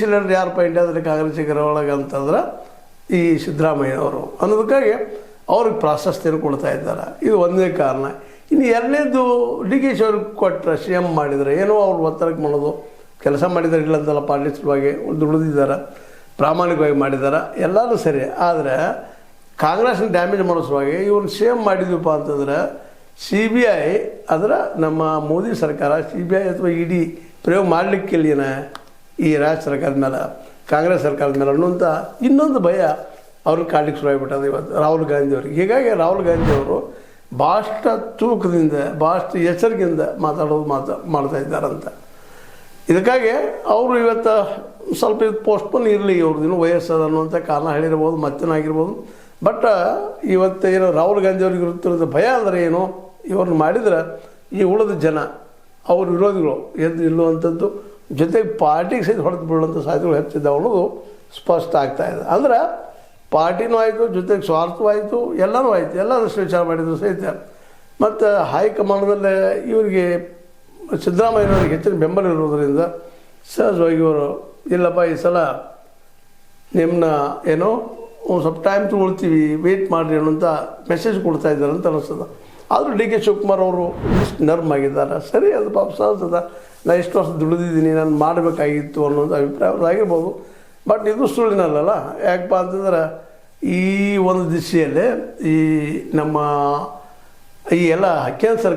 C leader ಯಾರಪ್ಪ ಇಂಡಿಯಾದಲ್ಲಿ ಕಾಂಗ್ರೆಸ್ಸಿಗರ ಒಳಗೆ ಅಂತಂದ್ರೆ ಈ ಸಿದ್ದರಾಮಯ್ಯನವರು ಅನ್ನೋದಕ್ಕಾಗಿ ಅವ್ರಿಗೆ ಪ್ರಾಶಸ್ತ್ಯನ ಕೊಡ್ತಾ ಇದ್ದಾರೆ. ಇದು ಒಂದೇ ಕಾರಣ. ಇನ್ನು ಎರಡನೇದು ಡಿ ಕೆ ಶಿ ಅವ್ರಿಗೆ ಕೊಟ್ಟರೆ ಸಿ ಎಮ್ ಮಾಡಿದರೆ ಏನೋ ಅವ್ರು ಒತ್ತಡಕ್ಕೆ ಮಾಡೋದು, ಕೆಲಸ ಮಾಡಿದ್ದಾರೆ ಇಲ್ಲ ಅಂತಲ್ಲ, ಪಾರ್ಟಿ ಸಲುವಾಗಿ ದುಡಿದಿದ್ದಾರೆ, ಪ್ರಾಮಾಣಿಕವಾಗಿ ಮಾಡಿದ್ದಾರೆ, ಎಲ್ಲರೂ ಸರಿ. ಆದರೆ ಕಾಂಗ್ರೆಸ್ನ ಡ್ಯಾಮೇಜ್ ಮಾಡೋ ಸಲುವಾಗಿ ಇವ್ರನ್ನ ಸಿ ಎಮ್ ಮಾಡಿದ್ವಪ್ಪ ಅಂತಂದ್ರೆ CBI ಅದರ ನಮ್ಮ ಮೋದಿ ಸರ್ಕಾರ CBI ಅಥವಾ ED ಪ್ರಯೋಗ ಮಾಡಲಿಕ್ಕಿಲ್ಲಿನ ಈ ರಾಜ್ಯ ಸರ್ಕಾರದ ಮೇಲೆ, ಕಾಂಗ್ರೆಸ್ ಸರ್ಕಾರದ ಮೇಲೆ ಅನ್ನುವಂಥ ಇನ್ನೊಂದು ಭಯ ಅವ್ರನ್ನ ಕಾಡ್ಲಿಕ್ಕೆ ಶುರುವಾಗಿಬಿಟ್ಟದು ಇವತ್ತು ರಾಹುಲ್ ಗಾಂಧಿ ಅವ್ರಿಗೆ. ಹೀಗಾಗಿ ರಾಹುಲ್ ಗಾಂಧಿ ಅವರು ಭಾಳಷ್ಟು ತೂಕದಿಂದ ಭಾಳಷ್ಟು ಎಚ್ಚರಿಕೆಯಿಂದ ಮಾಡ್ತಾ ಇದ್ದಾರಂತ. ಇದಕ್ಕಾಗಿ ಅವರು ಇವತ್ತು ಸ್ವಲ್ಪ ಇದು ಪೋಸ್ಟ್ಪೋನ್ ಇರಲಿ, ಇವ್ರದ್ದು ವಯಸ್ಸದ ಅನ್ನುವಂಥ ಕಾರಣ ಹೇಳಿರ್ಬೋದು, ಮತ್ತೇನಾಗಿರ್ಬೋದು. ಬಟ್ ಇವತ್ತು ಏನು ರಾಹುಲ್ ಗಾಂಧಿ ಅವ್ರಿಗೆ ಇರುತ್ತಿರೋದು ಭಯ ಅಂದರೆ ಏನು, ಇವ್ರನ್ನ ಮಾಡಿದ್ರೆ ಈ ಉಳಿದ ಜನ ಅವ್ರ ವಿರೋಧಿಗಳು ಎದ್ದು ನಿಲ್ಲುವಂಥದ್ದು, ಜೊತೆಗೆ ಪಾರ್ಟಿಗೆ ಸಹಿತ ಹೊಡೆದು ಬೀಳುವಂಥ ಸಾಧ್ಯತೆಗಳು ಹೆಚ್ಚಿದ್ದಾವೆ ಅನ್ನೋದು ಸ್ಪಷ್ಟ ಆಗ್ತಾಯಿದೆ. ಅಂದ್ರೆ ಪಾರ್ಟಿನೂ ಆಯಿತು, ಜೊತೆಗೆ ಸ್ವಾರ್ಥವೂ ಆಯಿತು, ಎಲ್ಲನೂ ಆಯಿತು, ಎಲ್ಲದಷ್ಟು ವಿಚಾರ ಮಾಡಿದ್ರು ಸಹಿತ. ಮತ್ತು ಹೈಕಮಾಂಡದಲ್ಲೇ ಇವರಿಗೆ ಸಿದ್ದರಾಮಯ್ಯನವ್ರಿಗೆ ಹೆಚ್ಚಿನ ಬೆಂಬಲ ಇರೋದರಿಂದ ಸಹಜವಾಗಿ ಇವರು ಇಲ್ಲಪ್ಪ ಈ ಸಲ ನಿಮ್ಮನ್ನ ಏನೋ ಒಂದು ಸ್ವಲ್ಪ ಟೈಮ್ ತೊಗೊಳ್ತೀವಿ, ವೆಯ್ಟ್ ಮಾಡಿರಿ ಅನ್ನೋಂಥ ಮೆಸೇಜ್ ಕೊಡ್ತಾ ಇದ್ದಾರೆ ಅಂತ ಅನ್ನಿಸ್ತದೆ. ಆದರೂ ಡಿ ಕೆ ಶಿವಕುಮಾರ್ ಅವರು ಇಷ್ಟು ನರ್ಮ್ ಆಗಿದ್ದಾರೆ. ಸರಿ, ಅದು ಪಾಪ ಸಹಜದ, ನಾನು ಎಷ್ಟು ವರ್ಷ ದುಡಿದಿದ್ದೀನಿ, ನಾನು ಮಾಡಬೇಕಾಗಿತ್ತು ಅನ್ನೋದು ಅಭಿಪ್ರಾಯವಾಗಿರ್ಬೋದು. ಬಟ್ ಇದು ಸುಳ್ಳಿನಲ್ಲ. ಯಾಕಪ್ಪ ಅಂತಂದ್ರೆ ಈ ಒಂದು ದಿಶೆಯಲ್ಲೇ ಈ ನಮ್ಮ ಈ ಎಲ್ಲ ಕೇಂದ್ರ ಸರ್ಕಾರ